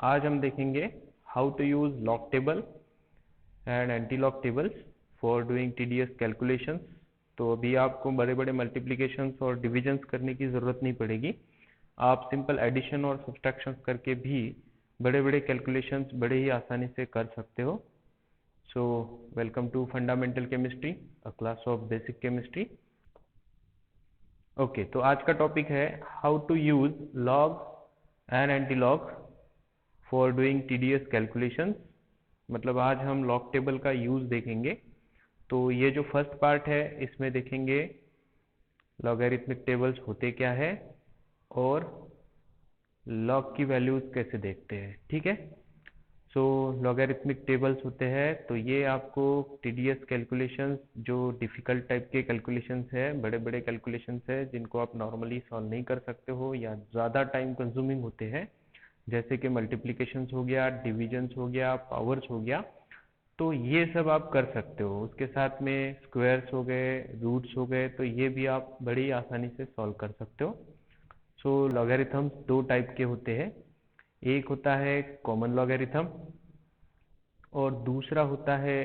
आज हम देखेंगे how to use log table and anti log tables for doing TDS calculations. तो अभी आपको बड़े बड़े मल्टीप्लिकेशंस और डिविजन्स करने की ज़रूरत नहीं पड़ेगी। आप सिंपल एडिशन और सब्सट्रैक्शंस करके भी बड़े बड़े कैलकुलेशंस बड़े ही आसानी से कर सकते हो। So welcome to fundamental chemistry, a class of basic chemistry. Okay, तो आज का टॉपिक है how to use log and anti log for doing TDS calculations. मतलब आज हम लॉग टेबल का यूज देखेंगे। तो ये जो फर्स्ट पार्ट है इसमें देखेंगे लॉगरिथमिक टेबल्स होते क्या है और लॉग की वैल्यूज कैसे देखते हैं। ठीक है। सो लॉगरिथमिक टेबल्स होते हैं तो ये आपको टीडीएस कैलकुलेशंस, जो डिफ़िकल्ट टाइप के कैलकुलेशंस है, बड़े बड़े कैलकुलेशंस है जिनको आप नॉर्मली सॉल्व नहीं कर सकते हो या ज़्यादा टाइम कंज्यूमिंग होते हैं, जैसे कि मल्टीप्लिकेशंस हो गया, डिविजन्स हो गया, पावर्स हो गया, तो ये सब आप कर सकते हो। उसके साथ में स्क्वायर्स हो गए, रूट्स हो गए, तो ये भी आप बड़ी आसानी से सॉल्व कर सकते हो। सो लॉगरिथम्स दो टाइप के होते हैं। एक होता है कॉमन लॉगरिथम और दूसरा होता है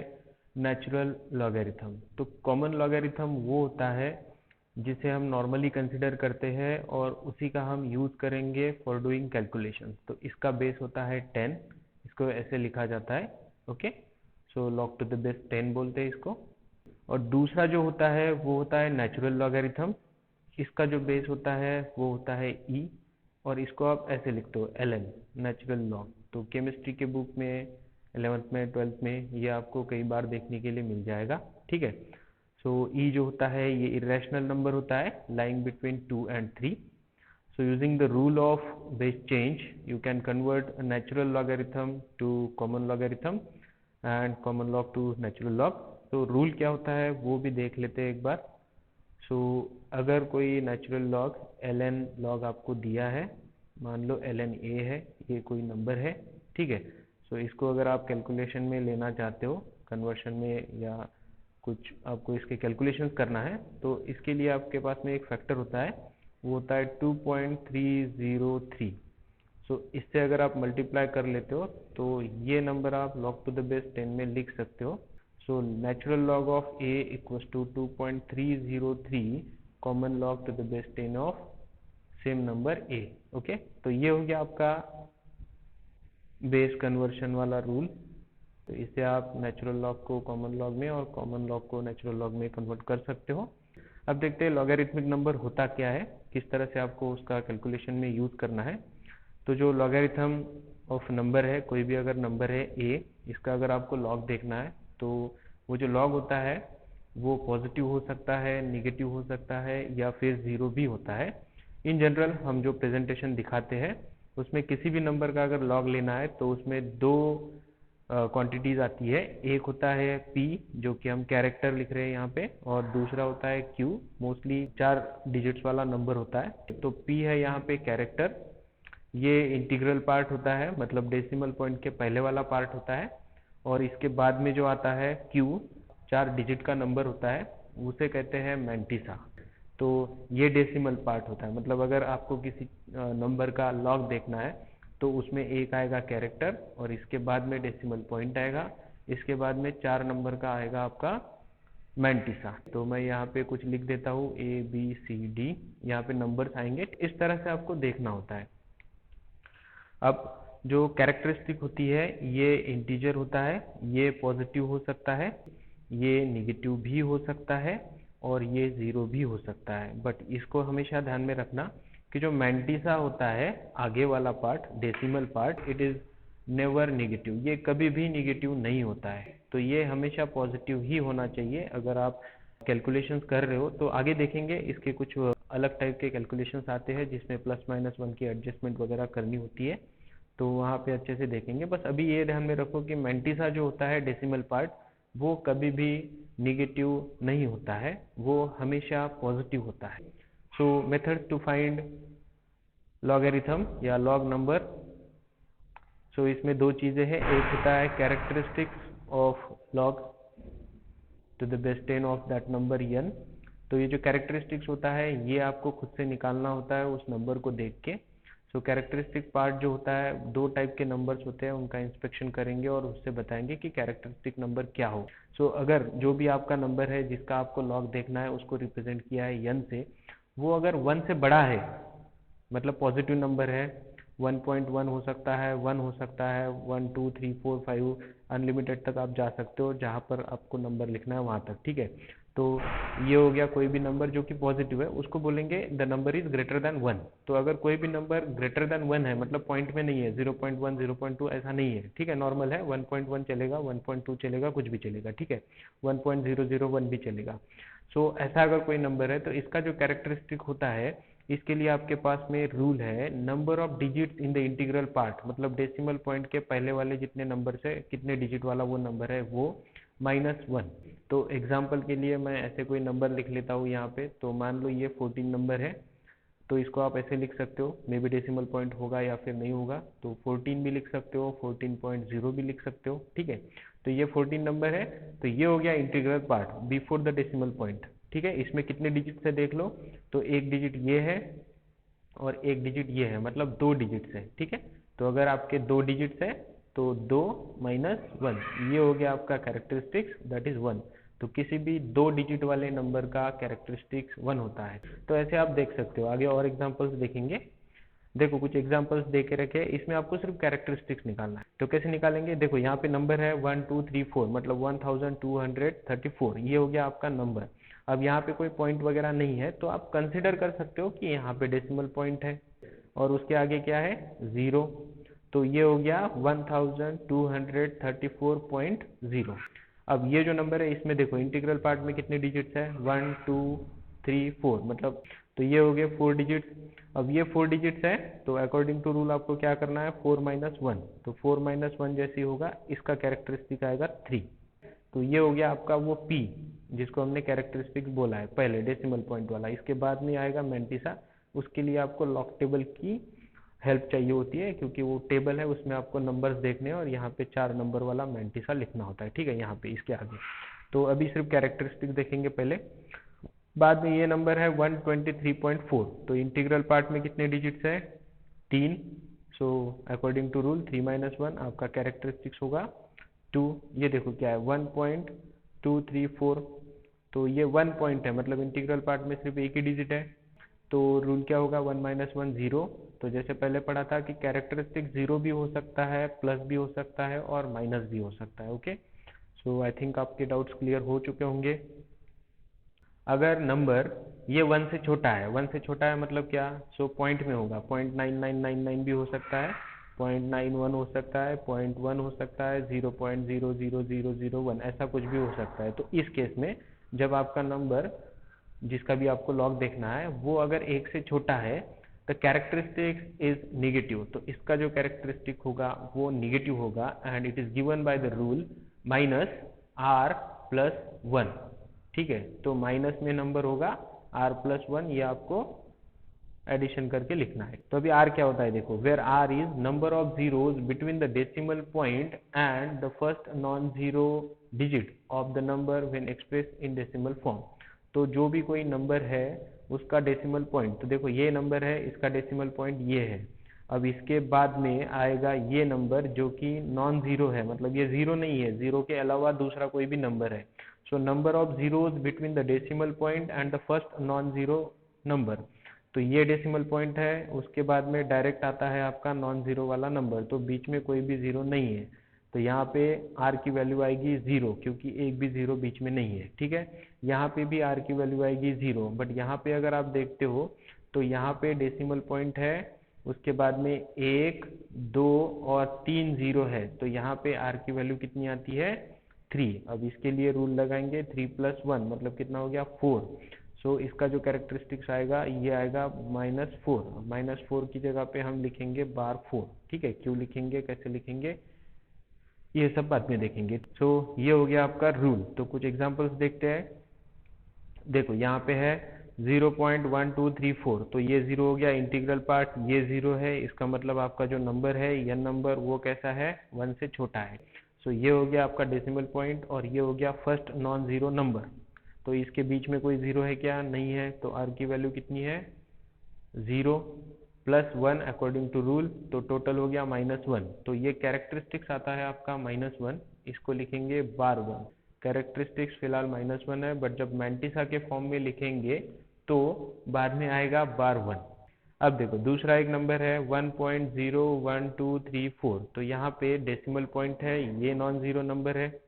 नेचुरल लॉगरिथम। तो कॉमन लॉगरिथम वो होता है जिसे हम नॉर्मली कंसिडर करते हैं और उसी का हम यूज़ करेंगे फॉर डूइंग कैलकुलेशन। तो इसका बेस होता है 10, इसको ऐसे लिखा जाता है। Okay, so log to the base 10 बोलते हैं इसको। और दूसरा जो होता है वो होता है नेचुरल लॉगरिथम। इसका जो बेस होता है वो होता है ई, और इसको आप ऐसे लिखते हो ln, नेचुरल लॉग। तो केमिस्ट्री के बुक में 11th में 12th में ये आपको कई बार देखने के लिए मिल जाएगा। ठीक है। सो ई जो होता है ये इरेशनल नंबर होता है lying between 2 and 3। So using the rule of base change, you can convert a natural logarithm to common logarithm and common log to natural log. तो रूल क्या होता है वो भी देख लेते हैं एक बार। सो अगर कोई नेचुरल लॉग ln लॉग आपको दिया है, मान लो ln a है, ये कोई नंबर है। ठीक है। सो इसको अगर आप कैलकुलेशन में लेना चाहते हो, कन्वर्शन में, या कुछ आपको इसके कैलकुलेशंस करना है, तो इसके लिए आपके पास में एक फैक्टर होता है, वो होता है 2.303। सो इससे अगर आप मल्टीप्लाई कर लेते हो तो ये नंबर आप लॉग टू द बेस 10 में लिख सकते हो। So natural log of a equals to 2.303 common log to the base 10 of same number a। Okay, तो ये हो गया आपका बेस कन्वर्शन वाला रूल। तो इससे आप नेचुरल लॉग को कॉमन लॉग में और कॉमन लॉग को नेचुरल लॉग में कन्वर्ट कर सकते हो। अब देखते हैं लॉगरिथमिक नंबर होता क्या है, किस तरह से आपको उसका कैलकुलेशन में यूज़ करना है। तो जो लॉगरिथम ऑफ नंबर है, कोई भी अगर नंबर है a, इसका अगर आपको लॉग देखना है तो वो जो लॉग होता है वो पॉजिटिव हो सकता है, निगेटिव हो सकता है, या फिर ज़ीरो भी होता है। इन जनरल हम जो प्रेजेंटेशन दिखाते हैं उसमें किसी भी नंबर का अगर लॉग लेना है तो उसमें दो क्वांटिटीज आती है। एक होता है p, जो कि हम कैरेक्टर लिख रहे हैं यहाँ पे, और दूसरा होता है q, मोस्टली 4 डिजिट्स वाला नंबर होता है। तो p है यहाँ पे कैरेक्टर, ये इंटीग्रल पार्ट होता है, मतलब डेसिमल पॉइंट के पहले वाला पार्ट होता है। और इसके बाद में जो आता है q, 4 डिजिट का नंबर होता है, उसे कहते हैं मैंटिसा। तो ये डेसिमल पार्ट होता है। मतलब अगर आपको किसी नंबर का लॉग देखना है तो उसमें एक आएगा कैरेक्टर और इसके बाद में डेसिमल पॉइंट आएगा, इसके बाद में 4 नंबर का आएगा आपका मैंटिसा। तो मैं यहाँ पे कुछ लिख देता हूँ ABCD, यहाँ पे नंबर्स आएंगे, इस तरह से आपको देखना होता है। अब जो कैरेक्टरिस्टिक होती है ये इंटीजर होता है, ये पॉजिटिव हो सकता है, ये निगेटिव भी हो सकता है, और ये ज़ीरो भी हो सकता है। बट इसको हमेशा ध्यान में रखना कि जो मैंटिसा होता है, आगे वाला part, decimal part, it is never negative, ये कभी भी निगेटिव नहीं होता है। तो ये हमेशा पॉजिटिव ही होना चाहिए अगर आप कैलकुलेशंस कर रहे हो। तो आगे देखेंगे इसके कुछ अलग टाइप के कैलकुलेशंस आते हैं जिसमें +-1 की एडजस्टमेंट वगैरह करनी होती है, तो वहाँ पे अच्छे से देखेंगे। बस अभी ये ध्यान में रखो कि मैंटिसा जो होता है डेसिमल पार्ट, वो कभी भी निगेटिव नहीं होता है, वो हमेशा पॉजिटिव होता है। So method to find logarithm या लॉग नंबर। सो इसमें दो चीज़ें हैं, एक होता है characteristics of log to the base 10 of that number n। तो ये जो कैरेक्टरिस्टिक्स होता है ये आपको खुद से निकालना होता है उस नंबर को देख के। सो कैरेक्टरिस्टिक पार्ट जो होता है, दो टाइप के नंबर्स होते हैं, उनका इंस्पेक्शन करेंगे और उससे बताएंगे कि कैरेक्टरिस्टिक नंबर क्या हो। सो अगर जो भी आपका नंबर है जिसका आपको लॉग देखना है, उसको रिप्रेजेंट किया है n से, वो अगर 1 से बड़ा है, मतलब पॉजिटिव नंबर है, 1.1 हो सकता है, 1 हो सकता है, 1 2 3 4 5 अनलिमिटेड तक आप जा सकते हो, जहाँ पर आपको नंबर लिखना है वहाँ तक, ठीक है। तो ये हो गया कोई भी नंबर जो कि पॉजिटिव है, उसको बोलेंगे the number is greater than 1। तो अगर कोई भी नंबर ग्रेटर देन 1 है, मतलब पॉइंट में नहीं है, 0.1 0.2 ऐसा नहीं है, ठीक है, नॉर्मल है, 1.1 चलेगा, 1.2 चलेगा, कुछ भी चलेगा, ठीक है, 1.001 भी चलेगा। सो ऐसा अगर कोई नंबर है तो इसका जो कैरेक्टरिस्टिक होता है, इसके लिए आपके पास में रूल है, number of digits in the integral part, मतलब डेसिमल पॉइंट के पहले वाले जितने नंबर से कितने डिजिट वाला वो नंबर है, वो -1। तो एग्जाम्पल के लिए मैं ऐसे कोई नंबर लिख लेता हूँ यहाँ पे। तो मान लो ये 14 नंबर है, तो इसको आप ऐसे लिख सकते हो, मे बी डेसिमल पॉइंट होगा या फिर नहीं होगा, तो 14 भी लिख सकते हो, 14.0 भी लिख सकते हो, ठीक है। तो ये 14 नंबर है, तो ये हो गया integral part before the decimal point, ठीक है। इसमें कितने डिजिट से देख लो, तो एक डिजिट ये है और एक डिजिट ये है, मतलब 2 डिजिट्स है, ठीक है। तो अगर आपके 2 डिजिट्स है तो 2 -1, ये हो गया आपका कैरेक्टरिस्टिक्स, दैट इज 1। तो किसी भी 2 डिजिट वाले नंबर का कैरेक्टरिस्टिक्स 1 होता है। तो ऐसे आप देख सकते हो। आगे और एग्जांपल्स देखेंगे। देखो कुछ एग्जांपल्स दे के रखे, इसमें आपको सिर्फ कैरेक्टरिस्टिक्स निकालना है। तो कैसे निकालेंगे, देखो यहाँ पे नंबर है 1 2 3 4, मतलब 1234, ये हो गया आपका नंबर। अब यहाँ पे कोई पॉइंट वगैरह नहीं है, तो आप कंसिडर कर सकते हो कि यहाँ पे डेसिमल पॉइंट है और उसके आगे क्या है, 0। तो ये हो गया 1234.0। अब ये जो नंबर है, इसमें देखो इंटीग्रल पार्ट में कितने डिजिट्स है, 1 2 3 4, मतलब तो ये हो गए 4 डिजिट्स। अब ये 4 डिजिट्स है, तो अकॉर्डिंग टू रूल आपको क्या करना है, 4 -1। तो 4 -1 जैसे होगा, इसका कैरेक्टरिस्टिक आएगा 3। तो ये हो गया आपका वो P, जिसको हमने कैरेक्टरिस्टिक बोला है पहले, डेसिमल पॉइंट वाला। इसके बाद में आएगा मैंटिसा, उसके लिए आपको लॉग टेबल की हेल्प चाहिए होती है, क्योंकि वो टेबल है, उसमें आपको नंबर्स देखने हैं और यहाँ पे 4 नंबर वाला मैंटिसा लिखना होता है, ठीक है, यहाँ पे इसके आगे। तो अभी सिर्फ कैरेक्टरिस्टिक देखेंगे पहले, बाद में ये नंबर है 123.4। तो इंटीग्रल पार्ट में कितने डिजिट्स है, 3। सो अकॉर्डिंग टू रूल 3 -1 आपका कैरेक्टरिस्टिक्स होगा 2। ये देखो क्या है, 1.234। तो ये 1 पॉइंट है, मतलब इंटीग्रल पार्ट में सिर्फ एक ही डिजिट है। तो रूल क्या होगा, 1 -1 0। तो जैसे पहले पढ़ा था कि कैरेक्टरिस्टिक 0 भी हो सकता है, प्लस भी हो सकता है और माइनस भी हो सकता है। ओके, सो आई थिंक आपके डाउट्स क्लियर हो चुके होंगे। अगर नंबर ये 1 से छोटा है, 1 से छोटा है मतलब क्या, सो पॉइंट में होगा, 0.9999 भी हो सकता है, 0.91 हो सकता है, 0.1 हो सकता है, 0.00001, ऐसा कुछ भी हो सकता है। तो इस केस में जब आपका नंबर जिसका भी आपको लॉग देखना है, वो अगर 1 से छोटा है, द कैरेक्टरिस्टिक इज निगेटिव। तो इसका जो कैरेक्टरिस्टिक होगा वो निगेटिव होगा, and it is given by the rule -r+1, ठीक है। तो माइनस में नंबर होगा r+1, ये आपको एडिशन करके लिखना है। तो अभी r क्या होता है, देखो, where r is number of zeros between the decimal point and the first non zero digit of the number when express in decimal form. तो जो भी कोई नंबर है उसका डेसिमल पॉइंट, तो देखो ये नंबर है, इसका डेसिमल पॉइंट ये है। अब इसके बाद में आएगा ये नंबर जो कि नॉन जीरो है, मतलब ये जीरो नहीं है, जीरो के अलावा दूसरा कोई भी नंबर है। So number of zeros between the decimal point and the first non zero number, तो ये डेसिमल पॉइंट है। उसके बाद में डायरेक्ट आता है आपका नॉन जीरो वाला नंबर, तो बीच में कोई भी जीरो नहीं है, तो यहाँ पे r की वैल्यू आएगी 0, क्योंकि एक भी जीरो बीच में नहीं है, ठीक है। यहाँ पे भी r की वैल्यू आएगी 0, बट यहाँ पे अगर आप देखते हो तो यहाँ पे डेसिमल पॉइंट है, उसके बाद में 1 2 और 3 जीरो है, तो यहाँ पे r की वैल्यू कितनी आती है, 3। अब इसके लिए रूल लगाएंगे, 3+1 मतलब कितना हो गया, 4। सो इसका जो कैरेक्टरिस्टिक्स आएगा ये आएगा -4। -4 की जगह पे हम लिखेंगे /4, ठीक है। क्यों लिखेंगे, कैसे लिखेंगे, ये सब बाद में देखेंगे। सो ये हो गया आपका रूल। तो कुछ एग्जांपल्स देखते हैं। देखो यहाँ पे है 0.1234, तो ये 0 हो गया, इंटीग्रल पार्ट ये 0 है, इसका मतलब आपका जो नंबर है यह नंबर वो कैसा है, 1 से छोटा है। सो ये हो गया आपका डेसिमल पॉइंट, और ये हो गया फर्स्ट नॉन जीरो नंबर। तो इसके बीच में कोई जीरो है क्या, नहीं है, तो r की वैल्यू कितनी है, 0। +1 अकॉर्डिंग टू रूल, तो टोटल हो गया -1। तो ये कैरेक्टरिस्टिक्स आता है आपका -1, इसको लिखेंगे bar1। कैरेक्टरिस्टिक्स फिलहाल -1 है, बट जब मैंटिसा के फॉर्म में लिखेंगे तो बाद में आएगा bar1। अब देखो दूसरा एक नंबर है 1.01234, तो यहाँ पे डेसिमल पॉइंट है, ये नॉन जीरो नंबर है,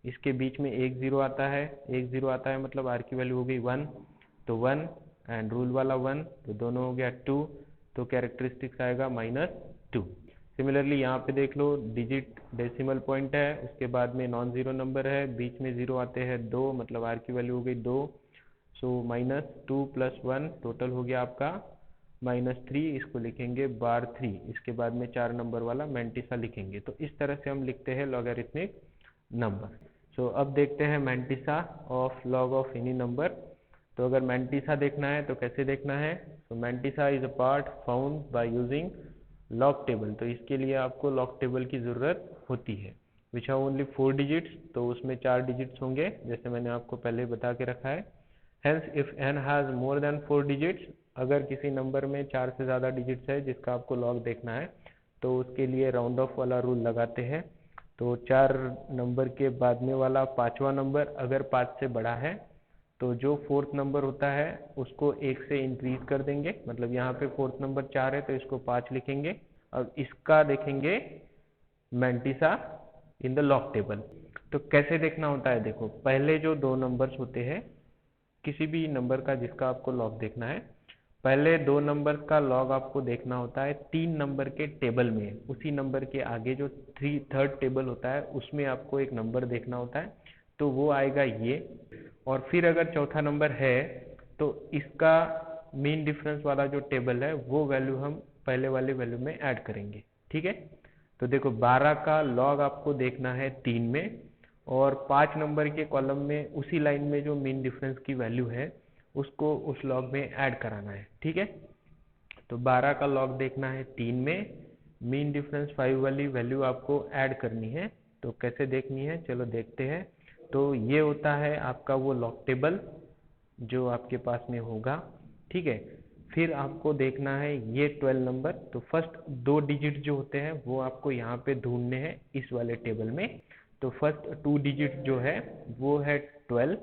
इसके बीच में एक जीरो आता है, एक जीरो आता है मतलब आर की वैल्यू हो गई 1, तो 1 एंड रूल वाला 1, तो दोनों हो गया 2, तो कैरेक्टरिस्टिक्स आएगा -2। सिमिलरली यहाँ पे देख लो, डिजिट डेसिमल पॉइंट है, उसके बाद में नॉन जीरो नंबर है, बीच में जीरो आते हैं 2, मतलब आर की वैल्यू हो गई 2, सो -2 + 1 टोटल हो गया आपका -3, इसको लिखेंगे bar3। इसके बाद में 4 नंबर वाला मैंटिसा लिखेंगे। तो इस तरह से हम लिखते हैं लॉगरिथमिक नंबर। सो अब देखते हैं mantissa of log of any number. तो अगर मैंटिसा देखना है तो कैसे देखना है? तो mantissa is a part found by using log table. तो इसके लिए आपको लॉग टेबल की ज़रूरत होती है, विच हैव ओनली 4 डिजिट्स, तो उसमें 4 डिजिट्स होंगे, जैसे मैंने आपको पहले बता के रखा है। Hence if n has more than 4 digits, अगर किसी नंबर में 4 से ज़्यादा डिजिट्स है जिसका आपको लॉग देखना है, तो उसके लिए राउंड ऑफ वाला रूल लगाते हैं। तो 4 नंबर के बाद में वाला 5वां नंबर अगर 5 से बड़ा है, तो जो 4th नंबर होता है उसको 1 से इंक्रीज कर देंगे, मतलब यहाँ पे 4th नंबर 4 है तो इसको 5 लिखेंगे। अब इसका देखेंगे mantissa in the log table. तो कैसे देखना होता है? देखो, पहले जो 2 नंबर्स होते हैं किसी भी नंबर का जिसका आपको लॉग देखना है, पहले 2 नंबर्स का लॉग आपको देखना होता है 3 नंबर के टेबल में, उसी नंबर के आगे जो थर्ड टेबल होता है उसमें आपको एक नंबर देखना होता है, तो वो आएगा ये। और फिर अगर चौथा नंबर है तो इसका मीन डिफरेंस वाला जो टेबल है वो वैल्यू हम पहले वाले वैल्यू में ऐड करेंगे, ठीक है। तो देखो 12 का लॉग आपको देखना है 3 में, और 5 नंबर के कॉलम में उसी लाइन में जो मीन डिफरेंस की वैल्यू है उसको उस लॉग में ऐड कराना है, ठीक है। तो 12 का लॉग देखना है 3 में, मीन डिफरेंस 5 वाली वैल्यू आपको ऐड करनी है। तो कैसे देखनी है, चलो देखते हैं। तो ये होता है आपका वो लॉग टेबल जो आपके पास में होगा, ठीक है। फिर आपको देखना है ये 12 नंबर, तो फर्स्ट 2 डिजिट जो होते हैं वो आपको यहाँ पे ढूंढने हैं इस वाले टेबल में। तो फर्स्ट 2 डिजिट जो है वो है 12।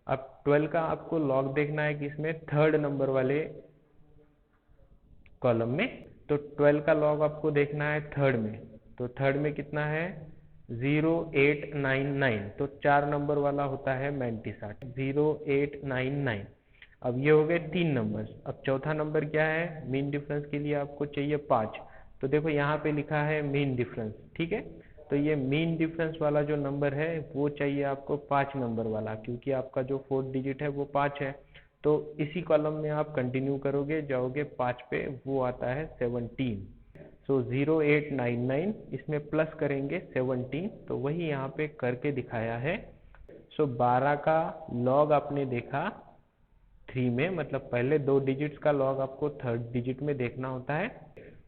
अब 12 का आपको लॉग देखना है कि इसमें थर्ड नंबर वाले कॉलम में, तो 12 का लॉग आपको देखना है थर्ड में। तो थर्ड में कितना है? 0899, तो 4 नंबर वाला होता है मैंटिसा, 0899। अब ये हो गए 3 नंबर। अब चौथा नंबर क्या है? मीन डिफरेंस के लिए आपको चाहिए 5, तो देखो यहाँ पे लिखा है मीन डिफरेंस, ठीक है। तो ये मीन डिफरेंस वाला जो नंबर है वो चाहिए आपको 5 नंबर वाला, क्योंकि आपका जो 4th डिजिट है वो 5 है। तो इसी कॉलम में आप कंटिन्यू करोगे, जाओगे 5 पे, वो आता है 17। सो 0899 इसमें प्लस करेंगे 17, तो वही यहाँ पे करके दिखाया है। सो 12 का लॉग आपने देखा 3 में, मतलब पहले 2 डिजिट्स का लॉग आपको थर्ड डिजिट में देखना होता है,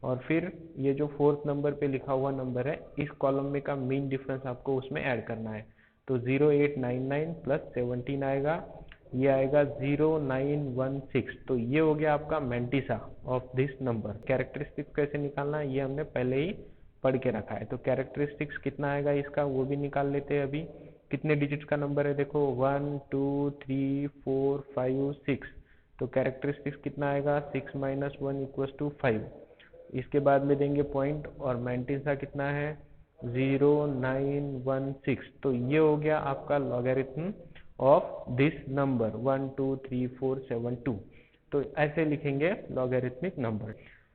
और फिर ये जो 4th नंबर पे लिखा हुआ नंबर है इस कॉलम में का मीन डिफरेंस आपको उसमें ऐड करना है। तो 0899 + 17 आएगा, ये आएगा 0916। तो ये हो गया आपका mantissa of this number. Characteristics कैसे निकालना है ये हमने पहले ही पढ़ के रखा है। तो कैरेक्टरिस्टिक्स कितना आएगा इसका वो भी निकाल लेते हैं अभी। कितने डिजिट्स का नंबर है? देखो 1 2 3 4 5 6, तो कैरेक्टरिस्टिक्स कितना आएगा? 6 - 1 = 5। इसके बाद में देंगे पॉइंट, और मैंटिसा कितना है? 0916। तो ये हो गया आपका लॉगरिथम ऑफ दिस नंबर 1 2 3 4 7 2। तो ऐसे लिखेंगे लॉगरिथमिक नंबर।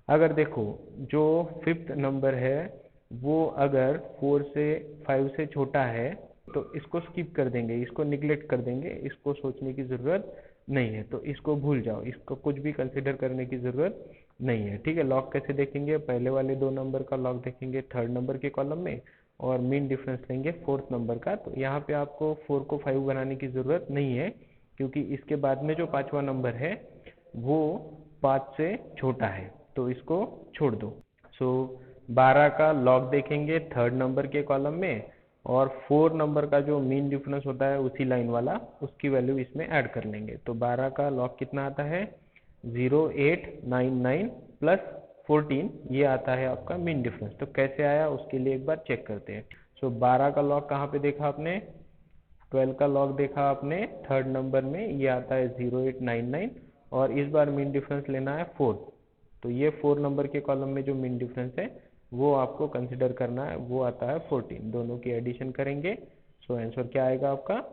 अगर देखो जो 5th नंबर है वो अगर 4 से 5 से छोटा है तो इसको स्किप कर देंगे, इसको निगलेक्ट कर देंगे, इसको सोचने की ज़रूरत नहीं है, तो इसको भूल जाओ, इसको कुछ भी कंसिडर करने की ज़रूरत नहीं है, ठीक है। लॉग कैसे देखेंगे? पहले वाले 2 नंबर का लॉग देखेंगे थर्ड नंबर के कॉलम में, और मीन डिफरेंस लेंगे 4th नंबर का। तो यहाँ पे आपको 4 को 5 बनाने की ज़रूरत नहीं है, क्योंकि इसके बाद में जो 5वां नंबर है वो 5 से छोटा है, तो इसको छोड़ दो। सो 12 का लॉग देखेंगे थर्ड नंबर के कॉलम में, और 4 नंबर का जो मीन डिफरेंस होता है उसी लाइन वाला, उसकी वैल्यू इसमें ऐड कर लेंगे। तो 12 का लॉग कितना आता है? 0899 + 14, ये आता है आपका मीन डिफरेंस। तो कैसे आया उसके लिए एक बार चेक करते हैं। सो 12 का लॉग कहाँ पे देखा आपने, 12 का लॉग देखा आपने थर्ड नंबर में, ये आता है 0899, और इस बार मीन डिफरेंस लेना है 4। तो ये 4 नंबर के कॉलम में जो मीन डिफरेंस है वो आपको कंसिडर करना है, वो आता है 14। दोनों की एडिशन करेंगे, सो आंसर क्या आएगा आपका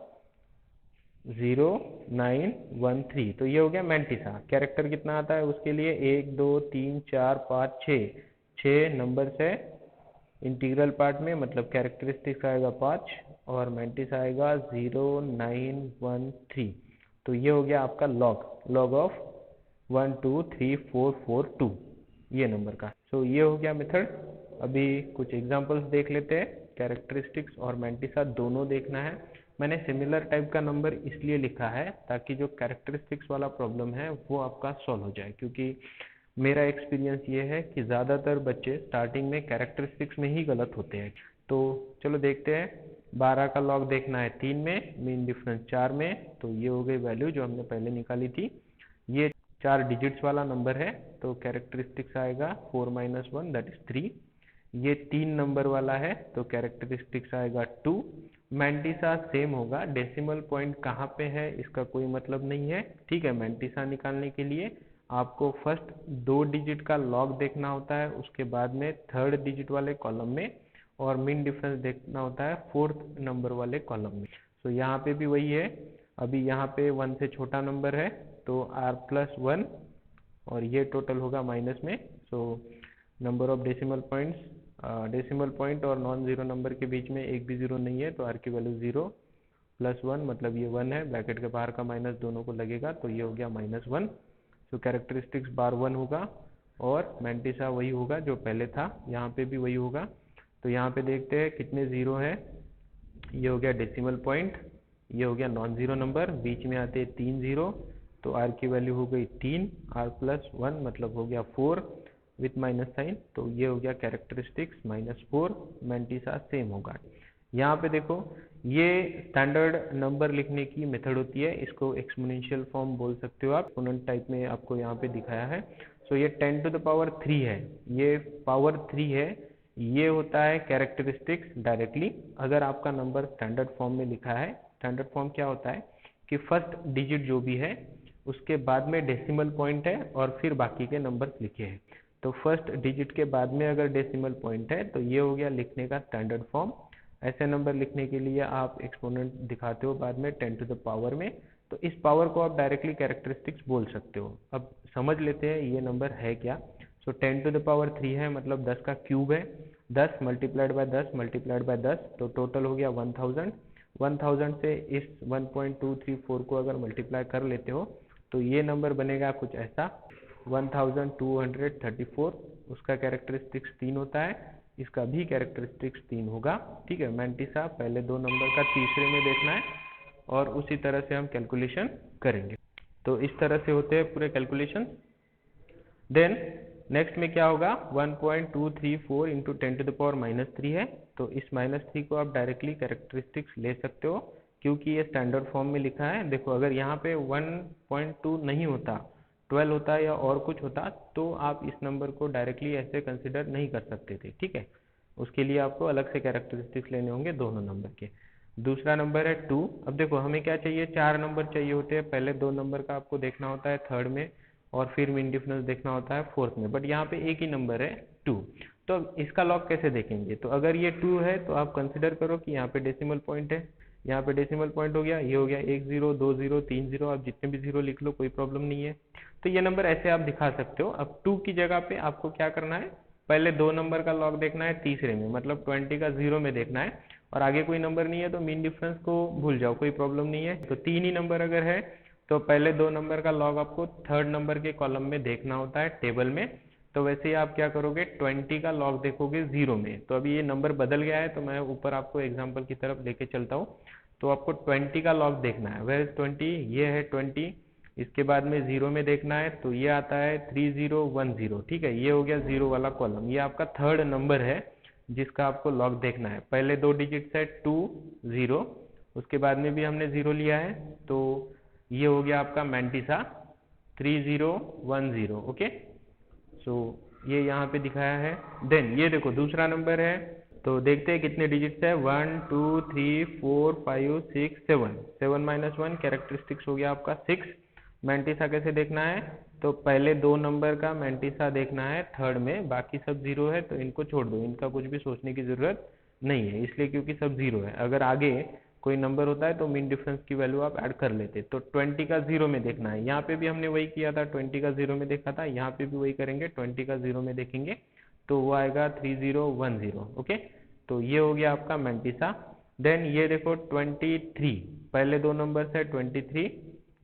0913। तो ये हो गया मैंटिसा। कैरेक्टर कितना आता है उसके लिए, 1 2 3 4 5 6 नंबर है इंटीग्रल पार्ट में, मतलब कैरेक्टरिस्टिक्स आएगा 5 और मैंटिस आएगा 0913। तो ये हो गया आपका लॉग ऑफ 123442 ये नंबर का। सो ये हो गया मेथड। अभी कुछ एग्जांपल्स देख लेते हैं। कैरेक्टरिस्टिक्स और मैंटिसा दोनों देखना है। मैंने सिमिलर टाइप का नंबर इसलिए लिखा है ताकि जो कैरेक्टरिस्टिक्स वाला प्रॉब्लम है वो आपका सॉल्व हो जाए, क्योंकि मेरा एक्सपीरियंस ये है कि ज़्यादातर बच्चे स्टार्टिंग में कैरेक्टरिस्टिक्स में ही गलत होते हैं। तो चलो देखते हैं। 12 का लॉग देखना है 3 में, मीन डिफरेंस 4 में। तो ये हो गई वैल्यू जो हमने पहले निकाली थी। ये 4 डिजिट्स वाला नंबर है, तो कैरेक्टरिस्टिक्स आएगा 4 - 1 दैट इज 3। ये 3 नंबर वाला है, तो कैरेक्टरिस्टिक्स आएगा 2। मैंटिसा सेम होगा, डेसिमल पॉइंट कहाँ पे है इसका कोई मतलब नहीं है, ठीक है। मैंटिसा निकालने के लिए आपको फर्स्ट 2 डिजिट का लॉग देखना होता है, उसके बाद में थर्ड डिजिट वाले कॉलम में, और मीन डिफरेंस देखना होता है फोर्थ नंबर वाले कॉलम में। सो यहाँ पे भी वही है। अभी यहाँ पे 1 से छोटा नंबर है तो r+1, और ये टोटल होगा माइनस में। So number of decimal points, decimal point और नॉन जीरो नंबर के बीच में एक भी जीरो नहीं है, तो r की वैल्यू 0 + 1 मतलब ये 1 है, ब्रैकेट के बाहर का माइनस दोनों को लगेगा, तो ये हो गया -1। सो कैरेक्टरिस्टिक्स बार 1 होगा, और मैंटिसा वही होगा जो पहले था, यहाँ पे भी वही होगा। तो यहाँ पे देखते हैं कितने जीरो हैं। ये हो गया डेसिमल पॉइंट, ये हो गया नॉन जीरो नंबर, बीच में आते हैं 3 जीरो, तो r की वैल्यू हो गई 3, r+1 मतलब हो गया 4 विथ माइनस साइन। तो ये हो गया कैरेक्टरिस्टिक्स -4, मैंटिसा सेम होगा। यहाँ पे देखो, ये स्टैंडर्ड नंबर लिखने की मेथड होती है, इसको एक्सपोनेंशियल फॉर्म बोल सकते हो आप। एक्सपोनेंट टाइप में आपको यहाँ पे दिखाया है। सो ये 10⁻³ है, ये पावर 3 है, ये होता है कैरेक्टरिस्टिक्स डायरेक्टली। अगर आपका नंबर स्टैंडर्ड फॉर्म में लिखा है, स्टैंडर्ड फॉर्म क्या होता है कि फर्स्ट डिजिट जो भी है उसके बाद में डेसिमल पॉइंट है और फिर बाकी के नंबर्स लिखे हैं। तो फर्स्ट डिजिट के बाद में अगर डेसिमल पॉइंट है तो ये हो गया लिखने का स्टैंडर्ड फॉर्म। ऐसे नंबर लिखने के लिए आप एक्सपोनेंट दिखाते हो बाद में 10⁻⁴ में, तो इस पावर को आप डायरेक्टली कैरेक्टरिस्टिक्स बोल सकते हो। अब समझ लेते हैं ये नंबर है क्या। सो 10⁻³ है मतलब 10 का क्यूब है, 10 × 10 × 10, तो टोटल हो गया 1000। 1000 से इस 1.234 को अगर मल्टीप्लाई कर लेते हो तो ये नंबर बनेगा कुछ ऐसा 1234। उसका कैरेक्टरिस्टिक्स 3 होता है, इसका भी कैरेक्टरिस्टिक्स 3 होगा, ठीक है। मैंटिसा पहले 2 नंबर का तीसरे में देखना है, और उसी तरह से हम कैलकुलेशन करेंगे। तो इस तरह से होते हैं पूरे कैलकुलेशन। देन नेक्स्ट में क्या होगा, 1.234 इंटू 10⁻³ है, तो इस -3 को आप डायरेक्टली कैरेक्टरिस्टिक्स ले सकते हो, क्योंकि ये स्टैंडर्ड फॉर्म में लिखा है। देखो अगर यहाँ पे 1.2 नहीं होता, 12 होता या और कुछ होता, तो आप इस नंबर को डायरेक्टली ऐसे कंसिडर नहीं कर सकते थे, ठीक है। उसके लिए आपको अलग से कैरेक्टरिस्टिक्स लेने होंगे दोनों नंबर के। दूसरा नंबर है 2। अब देखो हमें क्या चाहिए, 4 नंबर चाहिए होते हैं। पहले 2 नंबर का आपको देखना होता है थर्ड में, और फिर मीन डिफरेंस देखना होता है फोर्थ में, बट यहाँ पे एक ही नंबर है 2। तो अब इसका लॉग कैसे देखेंगे, तो अगर ये 2 है तो आप कंसिडर करो कि यहाँ पे डेसिमल पॉइंट है, यहाँ पे डेसिमल पॉइंट हो गया, ये हो गया 1 0 2 0 3 0, आप जितने भी जीरो लिख लो कोई प्रॉब्लम नहीं है। तो ये नंबर ऐसे आप दिखा सकते हो। अब 2 की जगह पे आपको क्या करना है, पहले 2 नंबर का लॉग देखना है तीसरे में, मतलब 20 का 0 में देखना है, और आगे कोई नंबर नहीं है तो मीन डिफरेंस को भूल जाओ, कोई प्रॉब्लम नहीं है। तो 3 ही नंबर अगर है तो पहले 2 नंबर का लॉग आपको थर्ड नंबर के कॉलम में देखना होता है टेबल में। तो वैसे ही आप क्या करोगे, 20 का लॉग देखोगे 0 में। तो अभी ये नंबर बदल गया है, तो मैं ऊपर आपको एग्जांपल की तरफ लेके चलता हूँ। तो आपको 20 का लॉग देखना है, वेयर 20, ये है 20, इसके बाद में 0 में देखना है, तो ये आता है 3010, ठीक है। ये हो गया 0 वाला कॉलम, ये आपका थर्ड नंबर है जिसका आपको लॉग देखना है। पहले 2 डिजिट है 2 0, उसके बाद में भी हमने 0 लिया है, तो ये हो गया आपका मैंटिसा 3010, ओके। सो ये यहाँ पे दिखाया है। देन ये देखो दूसरा नंबर है, तो देखते हैं कितने डिजिट्स है। 1 2 3 4 5 6 7, 7 माइनस 1 कैरेक्टरिस्टिक्स हो गया आपका 6। मैंटिसा कैसे देखना है, तो पहले दो नंबर का मैंटिसा देखना है थर्ड में, बाकी सब जीरो है तो इनको छोड़ दो, इनका कुछ भी सोचने की जरूरत नहीं है, इसलिए क्योंकि सब जीरो है। अगर आगे कोई नंबर होता है तो मीन डिफरेंस की वैल्यू आप ऐड कर लेते। तो 20 का जीरो में देखना है, यहाँ पे भी हमने वही किया था, 20 का जीरो में देखा था, यहाँ पे भी वही करेंगे, 20 का जीरो में देखेंगे तो वो आएगा 3010। ओके, तो ये हो गया आपका मैंटिसा। देन ये देखो 23, पहले दो नंबर है 23,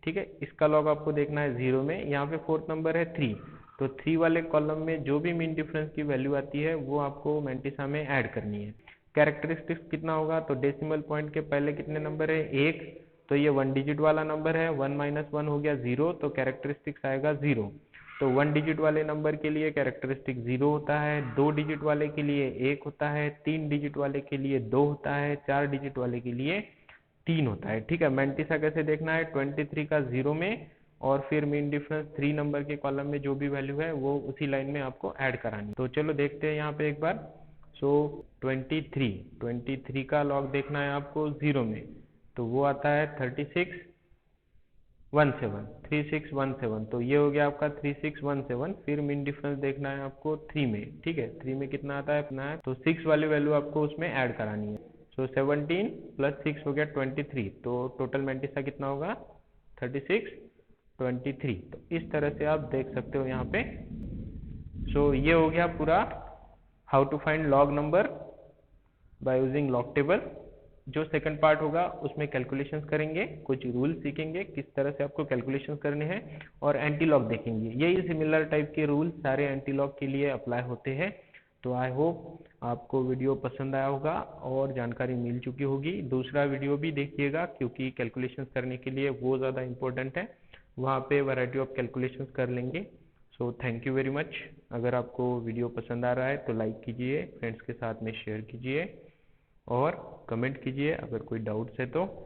ठीक है, इसका लॉग आपको देखना है जीरो में। यहाँ पे फोर्थ नंबर है 3, तो 3 वाले कॉलम में जो भी मीन डिफरेंस की वैल्यू आती है वो आपको मैंटिसा में ऐड करनी है। कैरेक्टरिस्टिक्स कितना होगा, तो डेसिमल पॉइंट के पहले कितने नंबर है 1, तो ये 1 डिजिट वाला नंबर है, 1 माइनस 1 हो गया 0, तो कैरेक्टरिस्टिक्स आएगा 0। तो 1 डिजिट वाले नंबर के लिए कैरेक्टरिस्टिक 0 होता है, 2 डिजिट वाले के लिए 1 होता है, 3 डिजिट वाले के लिए 2 होता है, 4 डिजिट वाले के लिए 3 होता है। ठीक है, मैंटिसा कैसे देखना है, 23 का 0 में और फिर मीन डिफरेंस 3 नंबर के कॉलम में जो भी वैल्यू है वो उसी लाइन में आपको ऐड करानी। तो चलो देखते हैं यहाँ पे एक बार। सो 23 का लॉग देखना है आपको 0 में, तो वो आता है 3617, तो ये हो गया आपका 3617। फिर मीन डिफरेंस देखना है आपको 3 में, ठीक है, 3 में कितना आता है अपना है, तो 6 वाली वैल्यू आपको उसमें ऐड करानी है। सो 17 प्लस 6 हो गया 23, तो टोटल मैंटिसा कितना होगा 3623। तो इस तरह से आप देख सकते हो यहाँ पे। सो ये हो गया पूरा how to find log number by using log table. जो सेकंड पार्ट होगा उसमें कैलकुलेशंस करेंगे, कुछ रूल सीखेंगे किस तरह से आपको कैलकुलेशंस करने हैं, और एंटी लॉग देखेंगे। यही सिमिलर टाइप के रूल सारे एंटी लॉग के लिए अप्लाई होते हैं। तो आई होप आपको वीडियो पसंद आया होगा और जानकारी मिल चुकी होगी। दूसरा वीडियो भी देखिएगा क्योंकि कैलकुलेशंस करने के लिए वो ज़्यादा इंपॉर्टेंट है, वहाँ पे वैरायटी ऑफ कैलकुलेशंस कर लेंगे। So thank you very much. अगर आपको वीडियो पसंद आ रहा है तो लाइक कीजिए, फ्रेंड्स के साथ में शेयर कीजिए और कमेंट कीजिए अगर कोई डाउट्स है तो।